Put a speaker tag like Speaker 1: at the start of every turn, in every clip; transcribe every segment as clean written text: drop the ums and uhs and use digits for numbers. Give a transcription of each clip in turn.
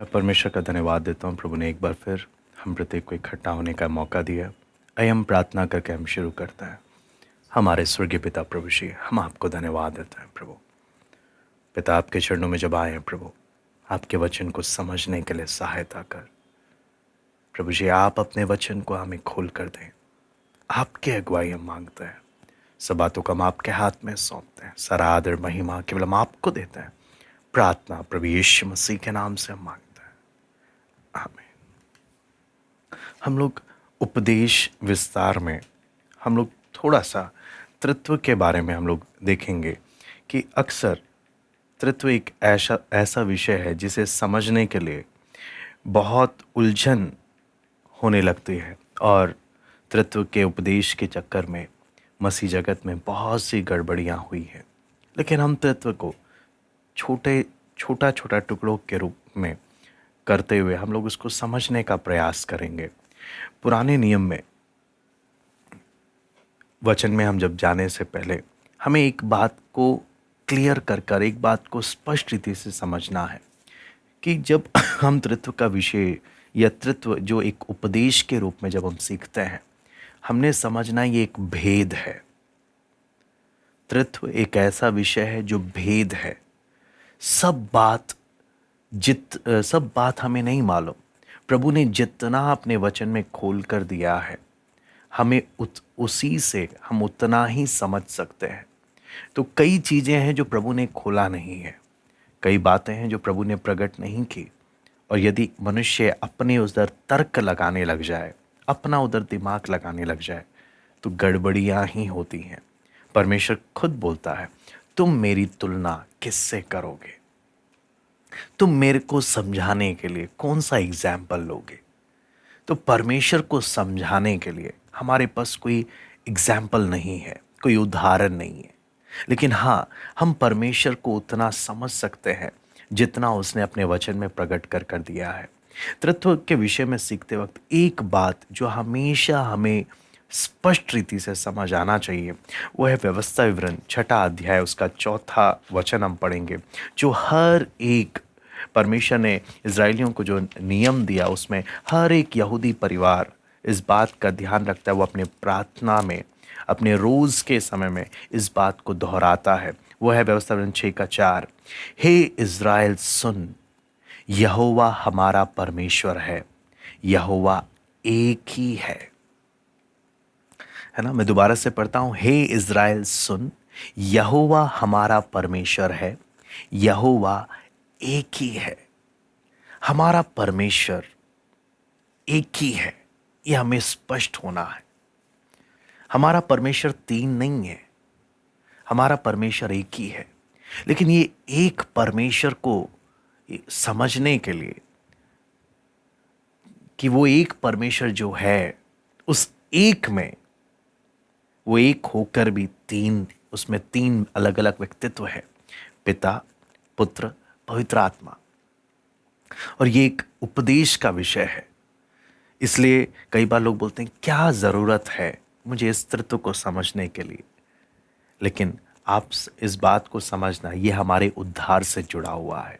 Speaker 1: मैं परमेश्वर का धन्यवाद देता हूँ। प्रभु ने एक बार फिर हम प्रत्येक को इकट्ठा होने का मौका दिया। आइए हम प्रार्थना करके हम शुरू करते हैं। हमारे स्वर्गीय पिता प्रभु जी, हम आपको धन्यवाद देते हैं प्रभु। पिता, आपके चरणों में जब आए हैं प्रभु, आपके वचन को समझने के लिए सहायता कर। प्रभु जी, आप अपने वचन को हमें खोल कर दें। आपकी अगुवाई हम मांगते हैं। सब बातों को हम आपके हाथ में सौंपते हैं। सारा आदर महिमा केवल हम आपको देते हैं। प्रार्थना प्रभु यीशु मसीह के नाम से हम मांगते हैं, आमीन। हम लोग उपदेश विस्तार में हम लोग थोड़ा सा तृत्व के बारे में हम लोग देखेंगे कि अक्सर तृत्व एक ऐसा ऐसा विषय है जिसे समझने के लिए बहुत उलझन होने लगती है, और तृत्व के उपदेश के चक्कर में मसीह जगत में बहुत सी गड़बड़ियाँ हुई हैं। लेकिन हम तृत्व को छोटा छोटा टुकड़ों के रूप में करते हुए हम लोग उसको समझने का प्रयास करेंगे। पुराने नियम में वचन में हम जब जाने से पहले हमें एक बात को क्लियर कर एक बात को स्पष्ट रीति से समझना है कि जब हम तृत्व का विषय या तृत्व जो एक उपदेश के रूप में जब हम सीखते हैं, हमने समझना ये एक भेद है। तृत्व एक ऐसा विषय है जो भेद है। सब बात हमें नहीं मालूम। प्रभु ने जितना अपने वचन में खोल कर दिया है, हमें उसी से हम उतना ही समझ सकते हैं। तो कई चीज़ें हैं जो प्रभु ने खोला नहीं है, कई बातें हैं जो प्रभु ने प्रकट नहीं की। और यदि मनुष्य अपने उधर तर्क लगाने लग जाए, अपना उधर दिमाग लगाने लग जाए, तो गड़बड़ियाँ ही होती हैं। परमेश्वर खुद बोलता है, तुम मेरी तुलना किससे करोगे? तुम मेरे को समझाने के लिए कौन सा एग्जाम्पल लोगे? तो परमेश्वर को समझाने के लिए हमारे पास कोई एग्जाम्पल नहीं है, कोई उदाहरण नहीं है। लेकिन हाँ, हम परमेश्वर को उतना समझ सकते हैं जितना उसने अपने वचन में प्रकट कर दिया है। तृत्व के विषय में सीखते वक्त एक बात जो हमेशा हमें स्पष्ट रीति से समझ आना चाहिए, वो है व्यवस्था विवरण 6 अध्याय उसका 4 वचन हम पढ़ेंगे। जो हर एक परमेश्वर ने इज़राइलियों को जो नियम दिया, उसमें हर एक यहूदी परिवार इस बात का ध्यान रखता है। वो अपने प्रार्थना में, अपने रोज़ के समय में इस बात को दोहराता है। वो है व्यवस्था विवरण 6 का 4। हे इज़राइल सुन, यहोवा हमारा परमेश्वर है, यहोवा एक ही है ना। मैं दोबारा से पढ़ता हूँ, हे इज़राइल सुन, यहोवा हमारा परमेश्वर है, यहोवा एक ही है। हमारा परमेश्वर एक ही है, यह हमें स्पष्ट होना है। हमारा परमेश्वर 3 नहीं है, हमारा परमेश्वर एक ही है। लेकिन ये एक परमेश्वर को समझने के लिए कि वो एक परमेश्वर जो है, उस एक में वो एक होकर भी उसमें 3 अलग अलग व्यक्तित्व है, पिता, पुत्र, पवित्र आत्मा। और ये एक उपदेश का विषय है। इसलिए कई बार लोग बोलते हैं, क्या ज़रूरत है मुझे इस तत्व को समझने के लिए? लेकिन आप इस बात को समझना, ये हमारे उद्धार से जुड़ा हुआ है।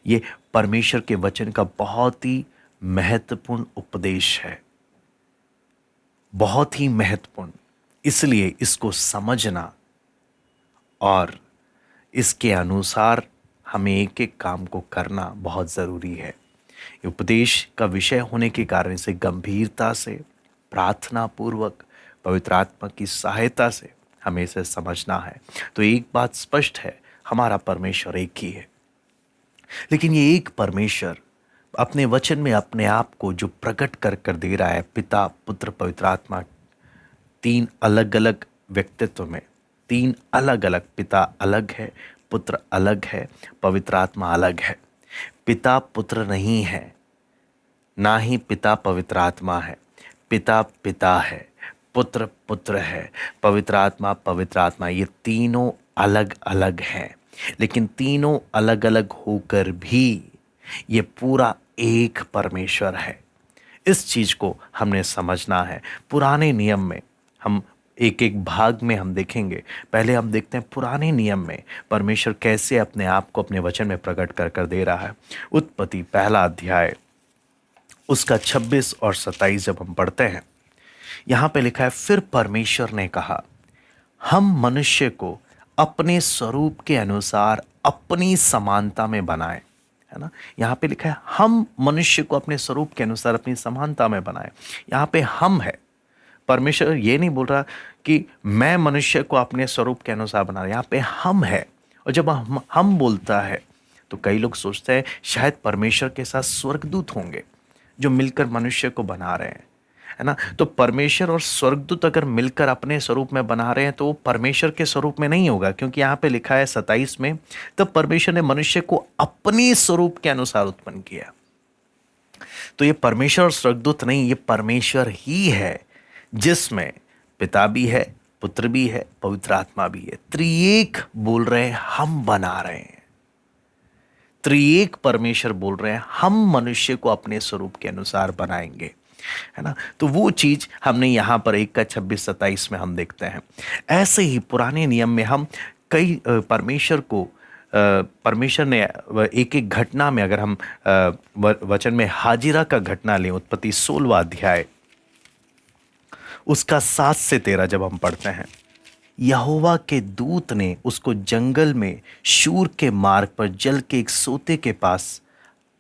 Speaker 1: ये परमेश्वर के वचन का बहुत ही महत्वपूर्ण उपदेश है, बहुत ही महत्वपूर्ण। इसलिए इसको समझना और इसके अनुसार हमें एक एक काम को करना बहुत ज़रूरी है। उपदेश का विषय होने के कारण इसे गंभीरता से, प्रार्थना पूर्वक, पवित्र आत्मा की सहायता से हमें इसे समझना है। तो एक बात स्पष्ट है, हमारा परमेश्वर एक ही है। लेकिन ये एक परमेश्वर अपने वचन में अपने आप को जो प्रकट कर दे रहा है, पिता, पुत्र, पवित्र आत्मा, 3 अलग अलग व्यक्तित्व में, 3 अलग अलग, पिता अलग है, पुत्र अलग है, पवित्र आत्मा अलग है। पिता पुत्र नहीं है, ना ही पिता पवित्र आत्मा है। पिता पिता है, पुत्र पुत्र है, पवित्र आत्मा। ये तीनों अलग अलग हैं, लेकिन तीनों अलग अलग होकर भी ये पूरा एक परमेश्वर है। इस चीज को हमने समझना है। पुराने नियम में हम एक एक भाग में हम देखेंगे। पहले हम देखते हैं पुराने नियम में परमेश्वर कैसे अपने आप को अपने वचन में प्रकट कर कर दे रहा है। उत्पत्ति पहला अध्याय उसका 26 और 27 जब हम पढ़ते हैं, यहां पे लिखा है, फिर परमेश्वर ने कहा, हम मनुष्य को अपने स्वरूप के अनुसार अपनी समानता में बनाए। है ना, यहाँ पे लिखा है हम मनुष्य को अपने स्वरूप के अनुसार अपनी समानता में बनाए। यहाँ पे हम है। परमेश्वर ये नहीं बोल रहा कि मैं मनुष्य को अपने स्वरूप के अनुसार बना रहा, यहाँ पे हम है। और जब हम बोलता है तो कई लोग सोचते हैं शायद परमेश्वर के साथ स्वर्गदूत होंगे जो मिलकर मनुष्य को बना रहे हैं। है ना, तो परमेश्वर और स्वर्गदूत अगर मिलकर अपने स्वरूप में बना रहे हैं तो वो परमेश्वर के स्वरूप में नहीं होगा, क्योंकि यहाँ पे लिखा है 27 में, तब परमेश्वर ने मनुष्य को अपने स्वरूप के अनुसार उत्पन्न किया। तो ये परमेश्वर और स्वर्गदूत नहीं, ये परमेश्वर ही है जिसमें पिता भी है, पुत्र भी है, पवित्र आत्मा भी है। त्रिएक बोल रहे हैं, हम बना रहे हैं। त्रिएक परमेश्वर बोल रहे हैं हम मनुष्य को अपने स्वरूप के अनुसार बनाएंगे। है ना, तो वो चीज हमने यहां पर 1 का 26-27 में हम देखते हैं। ऐसे ही पुराने नियम में हम कई परमेश्वर ने एक एक घटना में, अगर हम वचन में हाजिरा का घटना लें, उत्पत्ति 16वां अध्याय उसका 7 से 13 जब हम पढ़ते हैं, यहोवा के दूत ने उसको जंगल में शूर के मार्ग पर जल के एक सोते के पास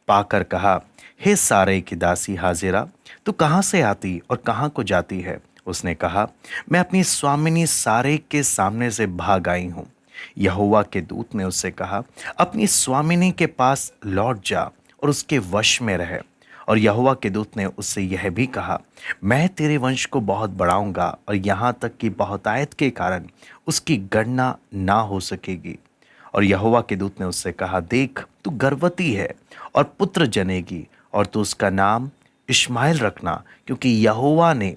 Speaker 1: पाकर कहा, हे सारे की दासी हाजिरा, तू कहाँ से आती और कहाँ को जाती है? उसने कहा, मैं अपनी स्वामिनी सारे के सामने से भाग आई हूँ। यहोवा के दूत ने उससे कहा, अपनी स्वामिनी के पास लौट जा और उसके वश में रह। और यहोवा के दूत ने उससे यह भी कहा, मैं तेरे वंश को बहुत बढ़ाऊंगा और यहाँ तक कि बहुतायत के कारण उसकी गणना ना हो सकेगी। और यहोवा के दूत ने उससे कहा, देख तू गर्भवती है और पुत्र जनेगी और तू उसका नाम इश्माएल रखना, क्योंकि यहोवा ने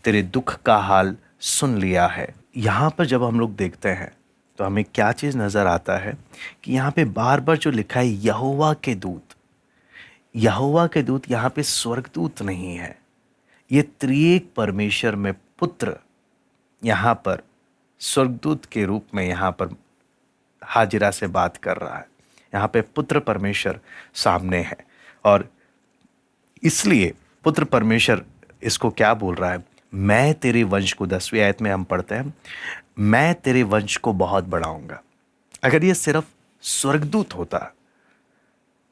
Speaker 1: तेरे दुख का हाल सुन लिया है। यहाँ पर जब हम लोग देखते हैं तो हमें क्या चीज़ नज़र आता है कि यहाँ पे बार बार जो लिखा है यहोवा के दूत, यहोवा के दूत यहाँ पे स्वर्गदूत नहीं है। ये त्रिएक परमेश्वर में पुत्र यहाँ पर स्वर्गदूत के रूप में यहाँ पर हाजिरा से बात कर रहा है। यहाँ पे पुत्र परमेश्वर सामने है और इसलिए पुत्र परमेश्वर इसको क्या बोल रहा है, मैं तेरे वंश को, 10वीं आयत में हम पढ़ते हैं, मैं तेरे वंश को बहुत बढ़ाऊंगा। अगर ये सिर्फ स्वर्गदूत होता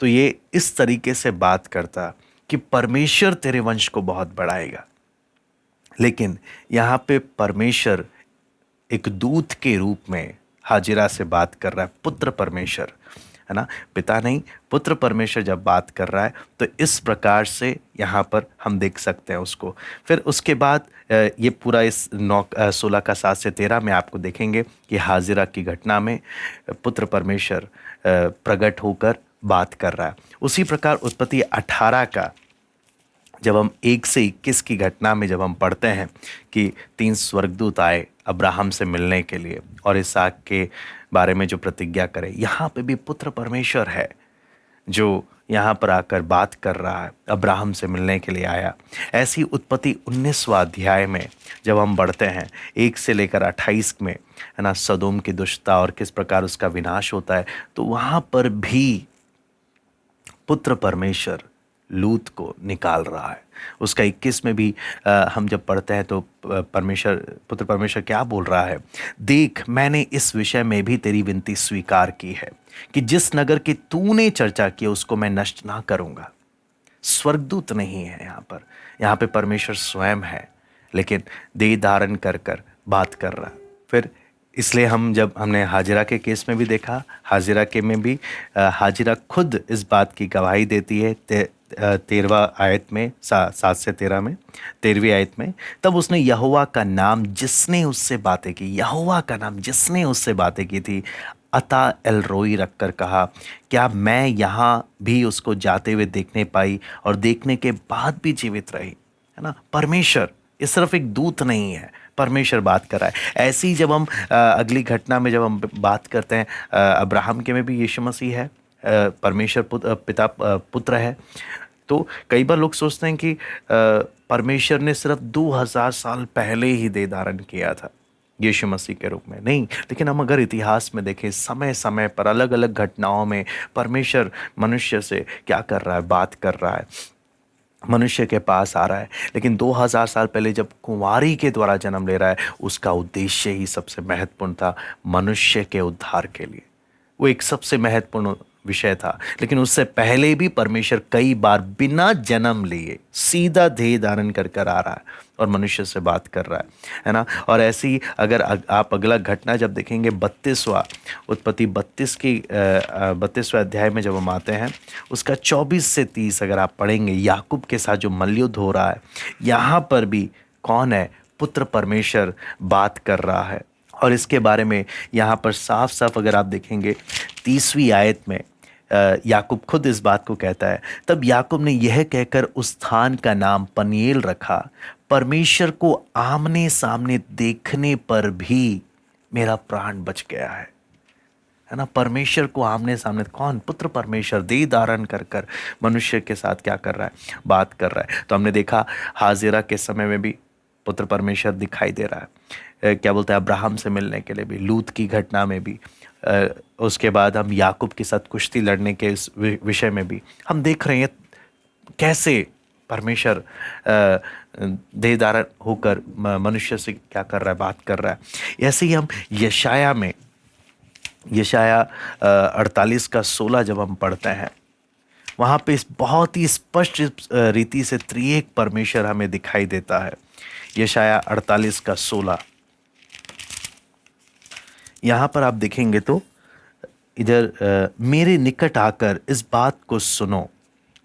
Speaker 1: तो ये इस तरीके से बात करता कि परमेश्वर तेरे वंश को बहुत बढ़ाएगा, लेकिन यहाँ पे परमेश्वर एक दूत के रूप में हाजिरा से बात कर रहा है। पुत्र परमेश्वर, है ना, पिता नहीं, पुत्र परमेश्वर जब बात कर रहा है तो इस प्रकार से यहाँ पर हम देख सकते हैं उसको। फिर उसके बाद ये पूरा इस 16 का 7 से 13 में आपको देखेंगे कि हाजिरा की घटना में पुत्र परमेश्वर प्रकट होकर बात कर रहा है। उसी प्रकार उत्पत्ति 18 का जब हम 1 से 21 की घटना में जब हम पढ़ते हैं कि 3 स्वर्गदूत आए अब्राहम से मिलने के लिए और इसहाक के बारे में जो प्रतिज्ञा करे, यहाँ पे भी पुत्र परमेश्वर है जो यहाँ पर आकर बात कर रहा है, अब्राहम से मिलने के लिए आया। ऐसी उत्पत्ति 19वां अध्याय में जब हम बढ़ते हैं 1 से लेकर 28 में, है ना, सदोम की दुष्टता और किस प्रकार उसका विनाश होता है, तो वहाँ पर भी पुत्र परमेश्वर लूत को निकाल रहा है। उसका 21 में भी हम जब पढ़ते हैं तो पुत्र परमेश्वर क्या बोल रहा है, देख मैंने इस विषय में भी तेरी विनती स्वीकार की है कि जिस नगर की तूने चर्चा की उसको मैं नष्ट ना करूंगा। स्वर्गदूत नहीं है यहाँ पे परमेश्वर स्वयं है, लेकिन देह धारण कर कर बात कर रहा। फिर इसलिए जब हमने हाजिरा के केस में भी देखा, हाजिरा के में भी हाजिरा खुद इस बात की गवाही देती है 13वां आयत में, 7 से 13 में, 13वीं आयत में, तब उसने यहोवा का नाम जिसने उससे बातें की, यहोवा का नाम जिसने उससे बातें की थी, अता एल रोई रखकर कहा, क्या मैं यहाँ भी उसको जाते हुए देखने पाई और देखने के बाद भी जीवित रही। है ना, परमेश्वर, ये सिर्फ एक दूत नहीं है, परमेश्वर बात कर रहा है। ऐसी जब हम अगली घटना में जब हम बात करते हैं अब्राहम के में भी यीशु मसीह है, परमेश्वर पिता पुत्र है, तो कई बार लोग सोचते हैं कि परमेश्वर ने सिर्फ 2000 साल पहले ही देह धारण किया था यीशु मसीह के रूप में, नहीं। लेकिन हम अगर इतिहास में देखें, समय समय पर अलग अलग घटनाओं में परमेश्वर मनुष्य से क्या कर रहा है, बात कर रहा है, मनुष्य के पास आ रहा है। लेकिन 2000 साल पहले जब कुंवारी के द्वारा जन्म ले रहा है, उसका उद्देश्य ही सबसे महत्वपूर्ण था, मनुष्य के उद्धार के लिए। वो एक सबसे महत्वपूर्ण विषय था। लेकिन उससे पहले भी परमेश्वर कई बार बिना जन्म लिए सीधा देह धारण कर कर आ रहा है और मनुष्य से बात कर रहा है ना। और ऐसी ही अगर आप अगला घटना जब देखेंगे, 32वां उत्पत्ति 32वें अध्याय में जब हम आते हैं, उसका 24 से 30 अगर आप पढ़ेंगे, याकूब के साथ जो मल्लयुद्ध हो रहा है, यहाँ पर भी कौन है, पुत्र परमेश्वर बात कर रहा है। और इसके बारे में यहाँ पर साफ साफ अगर आप देखेंगे 30वीं आयत में याकूब खुद इस बात को कहता है, तब याकूब ने यह कहकर उस स्थान का नाम पनीएल रखा, परमेश्वर को आमने सामने देखने पर भी मेरा प्राण बच गया है ना। परमेश्वर को आमने सामने, कौन, पुत्र परमेश्वर देह धारण कर कर मनुष्य के साथ क्या कर रहा है, बात कर रहा है। तो हमने देखा हाजिरा के समय में भी पुत्र परमेश्वर दिखाई दे रहा है, क्या बोलते हैं, अब्राहम से मिलने के लिए भी, लूत की घटना में भी, उसके बाद हम याकूब के साथ कुश्ती लड़ने के इस विषय में भी हम देख रहे हैं कैसे परमेश्वर देह धारण होकर मनुष्य से क्या कर रहा है, बात कर रहा है। ऐसे ही हम यशाया 48 का 16 जब हम पढ़ते हैं, वहाँ पे इस बहुत ही स्पष्ट रीति से त्रिएक परमेश्वर हमें दिखाई देता है। यशाया 48 का 16, यहाँ पर आप देखेंगे तो इधर मेरे निकट आकर इस बात को सुनो,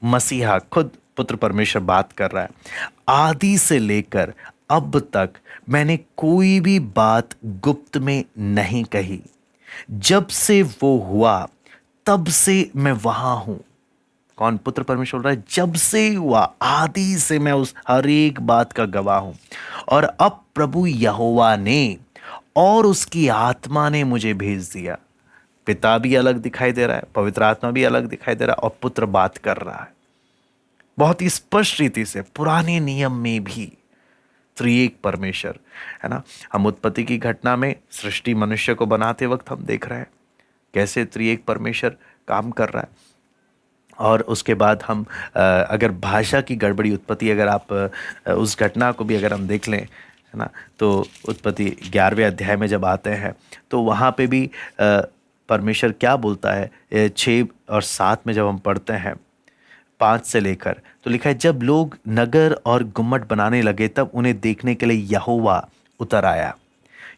Speaker 1: मसीहा खुद पुत्र परमेश्वर बात कर रहा है, आदि से लेकर अब तक मैंने कोई भी बात गुप्त में नहीं कही, जब से वो हुआ तब से मैं वहां हूं। कौन, पुत्र परमेश्वर बोल रहा है, जब से हुआ, आदि से मैं उस हर एक बात का गवाह हूं। और अब प्रभु यहोवा ने और उसकी आत्मा ने मुझे भेज दिया। पिता भी अलग दिखाई दे रहा है, पवित्र आत्मा भी अलग दिखाई दे रहा है, और पुत्र बात कर रहा है बहुत ही स्पष्ट रीति से। पुराने नियम में भी त्रिएक परमेश्वर है ना। हम उत्पत्ति की घटना में सृष्टि मनुष्य को बनाते वक्त हम देख रहे हैं कैसे त्रिएक परमेश्वर काम कर रहा है। और उसके बाद हम अगर भाषा की गड़बड़ी, उत्पत्ति अगर आप उस घटना को भी अगर हम देख लें, है ना, तो उत्पत्ति 11वें अध्याय में जब आते हैं तो वहाँ पे भी परमेश्वर क्या बोलता है, 6 और 7 में जब हम पढ़ते हैं, 5 से लेकर, तो लिखा है, जब लोग नगर और गुम्मट बनाने लगे तब उन्हें देखने के लिए यहोवा उतर आया।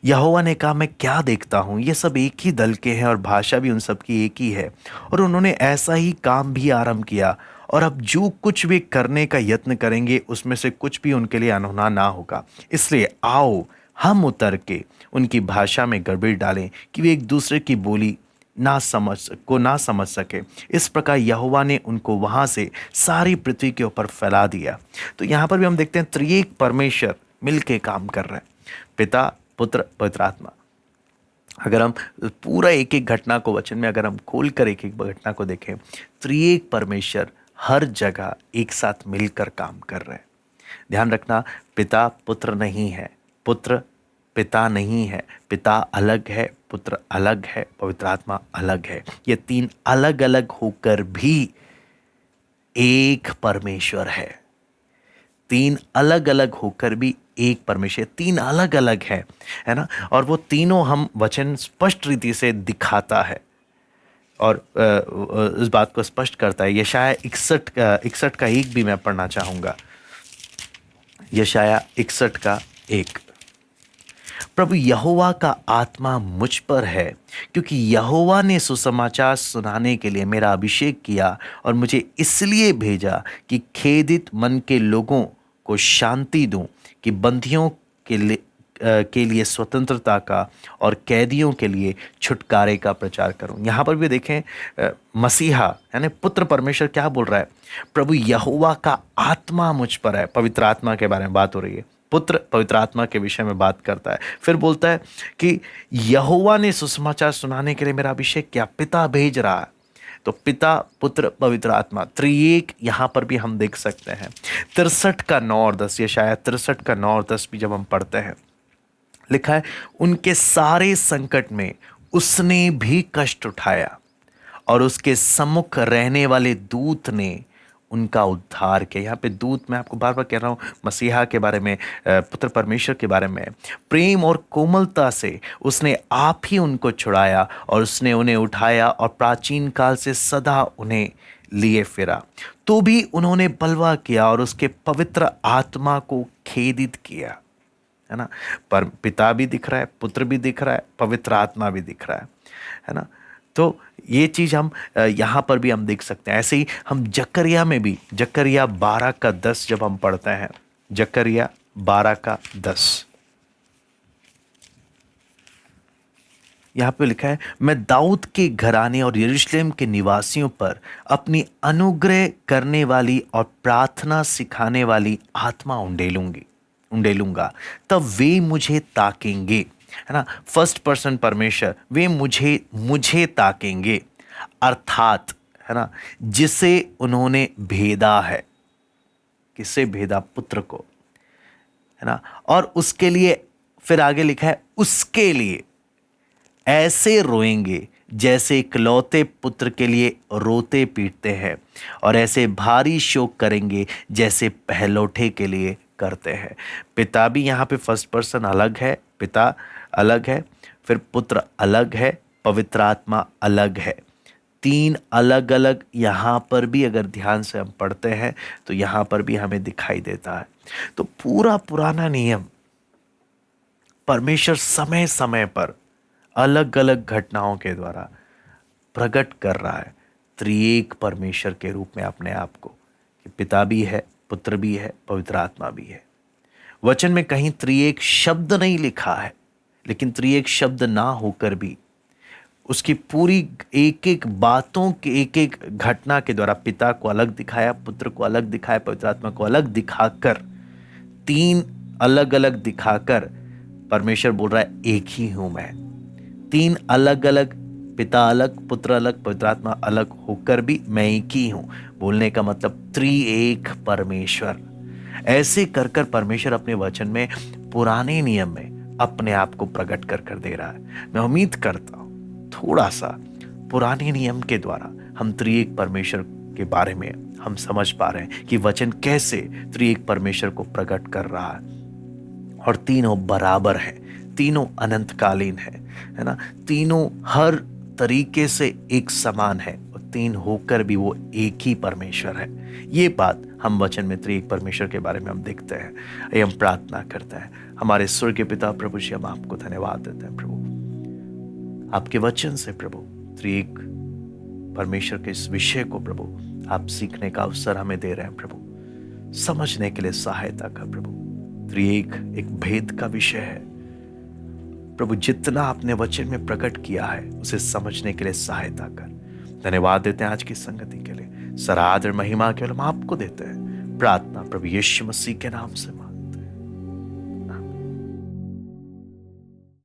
Speaker 1: यहोवा ने कहा, मैं क्या देखता हूँ, ये सब एक ही दल के हैं और भाषा भी उन सब की एक ही है। और उन्होंने ऐसा ही काम भी आरंभ किया, और अब जो कुछ वे करने का यत्न करेंगे उसमें से कुछ भी उनके लिए अनहोना ना होगा। इसलिए आओ हम उतर के उनकी भाषा में गड़बड़ी डालें कि वे एक दूसरे की बोली ना समझ सके। इस प्रकार यहोवा ने उनको वहां से सारी पृथ्वी के ऊपर फैला दिया। तो यहाँ पर भी हम देखते हैं त्रिएक परमेश्वर मिलके काम कर रहे हैं, पिता, पुत्र, पवित्र आत्मा। अगर हम पूरा एक एक घटना को वचन में अगर हम खोल कर एक एक घटना को देखें, त्रिएक परमेश्वर हर जगह एक साथ मिलकर काम कर रहे हैं। ध्यान रखना, पिता पुत्र नहीं है, पुत्र पिता नहीं है, पिता अलग है, पुत्र अलग है, पवित्र आत्मा अलग है। ये तीन अलग अलग होकर भी एक परमेश्वर है। तीन अलग अलग होकर भी एक परमेश्वर, तीन अलग अलग है ना। और वो तीनों हम वचन स्पष्ट रीति से दिखाता है और इस बात को स्पष्ट करता है। यशाया 61 का 1 भी मैं पढ़ना चाहूंगा। यशाया 61 का 1, प्रभु यहोवा का आत्मा मुझ पर है, क्योंकि यहोवा ने सुसमाचार सुनाने के लिए मेरा अभिषेक किया और मुझे इसलिए भेजा कि खेदित मन के लोगों को शांति दूं, कि बंदियों के लिए स्वतंत्रता का और कैदियों के लिए छुटकारे का प्रचार करूं। यहाँ पर भी देखें मसीहा यानी पुत्र परमेश्वर क्या बोल रहा है, प्रभु यहोवा का आत्मा मुझ पर है। पवित्र आत्मा के बारे में बात हो रही है, पुत्र पवित्र आत्मा के विषय में बात करता है। फिर बोलता है कि यहोवा ने सुसमाचार सुनाने के लिए मेरा अभिषेक किया, पिता भेज रहा है। तो पिता, पुत्र, पवित्र आत्मा, त्रिएक यहां पर भी हम देख सकते हैं। 63 का 9 और 10, ये शायद 63 का 9 और 10 भी जब हम पढ़ते हैं, लिखा है उनके सारे संकट में उसने भी कष्ट उठाया और उसके सम्मुख रहने वाले दूत ने उनका उद्धार किया। यहाँ पे दूत, मैं आपको बार बार कह रहा हूँ, मसीहा के बारे में, पुत्र परमेश्वर के बारे में। प्रेम और कोमलता से उसने आप ही उनको छुड़ाया और उसने उन्हें उठाया और प्राचीन काल से सदा उन्हें लिए फिरा। तो भी उन्होंने बलवा किया और उसके पवित्र आत्मा को खेदित किया, है ना। पर पिता भी दिख रहा है, पुत्र भी दिख रहा है, पवित्र आत्मा भी दिख रहा है ना। तो ये चीज हम यहां पर भी हम देख सकते हैं। ऐसे ही हम जकरिया में भी, जकरिया 12 का 10 जब हम पढ़ते हैं, जकरिया 12 का 10, यहां पे लिखा है, मैं दाऊद के घराने और यरूशलेम के निवासियों पर अपनी अनुग्रह करने वाली और प्रार्थना सिखाने वाली आत्मा उंडेलूंगा, तब वे मुझे ताकेंगे, है ना। फर्स्ट पर्सन परमेश्वर, वे मुझे ताकेंगे, अर्थात, है ना, जिसे उन्होंने भेदा है। किससे भेदा? पुत्र को, है ना। और उसके लिए, फिर आगे लिखा है, उसके लिए ऐसे रोएंगे जैसे इकलौते पुत्र के लिए रोते पीटते हैं, और ऐसे भारी शोक करेंगे जैसे पहलौठे के लिए करते हैं। पिता भी यहाँ पे फर्स्ट पर्सन अलग है, पिता अलग है, फिर पुत्र अलग है, पवित्र आत्मा अलग है। 3 अलग अलग यहाँ पर भी अगर ध्यान से हम पढ़ते हैं तो यहाँ पर भी हमें दिखाई देता है। तो पूरा पुराना नियम परमेश्वर समय समय पर अलग अलग घटनाओं के द्वारा प्रकट कर रहा है त्रिएक परमेश्वर के रूप में अपने आप को, कि पिता भी है, पुत्र भी है, पवित्र आत्मा भी है। वचन में कहीं त्रिएक शब्द नहीं लिखा है, लेकिन त्रिएक शब्द ना होकर भी उसकी पूरी एक एक बातों के, एक एक घटना के द्वारा पिता को अलग दिखाया, पुत्र को अलग दिखाया, पवित्र आत्मा को अलग दिखाकर, 3 अलग अलग दिखाकर परमेश्वर बोल रहा है एक ही हूं मैं। 3 अलग अलग, पिता अलग, पुत्र अलग, पवित्र आत्मा अलग होकर भी मैं एक ही हूं, बोलने का मतलब त्रिएक परमेश्वर। ऐसे कर कर परमेश्वर अपने वचन में पुराने नियम में अपने आप को प्रकट कर कर दे रहा है। मैं उम्मीद करता हूं थोड़ा सा पुराने नियम के द्वारा हम त्रिएक परमेश्वर के बारे में हम समझ पा रहे हैं कि वचन कैसे त्रिएक परमेश्वर को प्रकट कर रहा है। और तीनों बराबर है, तीनों अनंतकालीन है ना। तीनों हर तरीके से एक समान है और 3 होकर भी वो एक ही परमेश्वर है। ये बात हम वचन में त्रिएक परमेश्वर के बारे में हम देखते हैं। हम प्रार्थना करते हैं, हमारे स्वर्गीय पिता प्रभु जी, हम आपको धन्यवाद देते हैं प्रभु, आपके वचन से प्रभु त्रिएक परमेश्वर के इस विषय को प्रभु आप सीखने का अवसर हमें दे रहे हैं प्रभु, समझने के लिए सहायता कर प्रभु। त्रिएक एक भेद का विषय है प्रभु, जितना आपने वचन में प्रकट किया है उसे समझने के लिए सहायता कर। धन्यवाद देते हैं आज की संगति के लिए, सरादर महिमा केवल हम आपको देते हैं। प्रार्थना प्रभु यीशु मसीह के नाम से।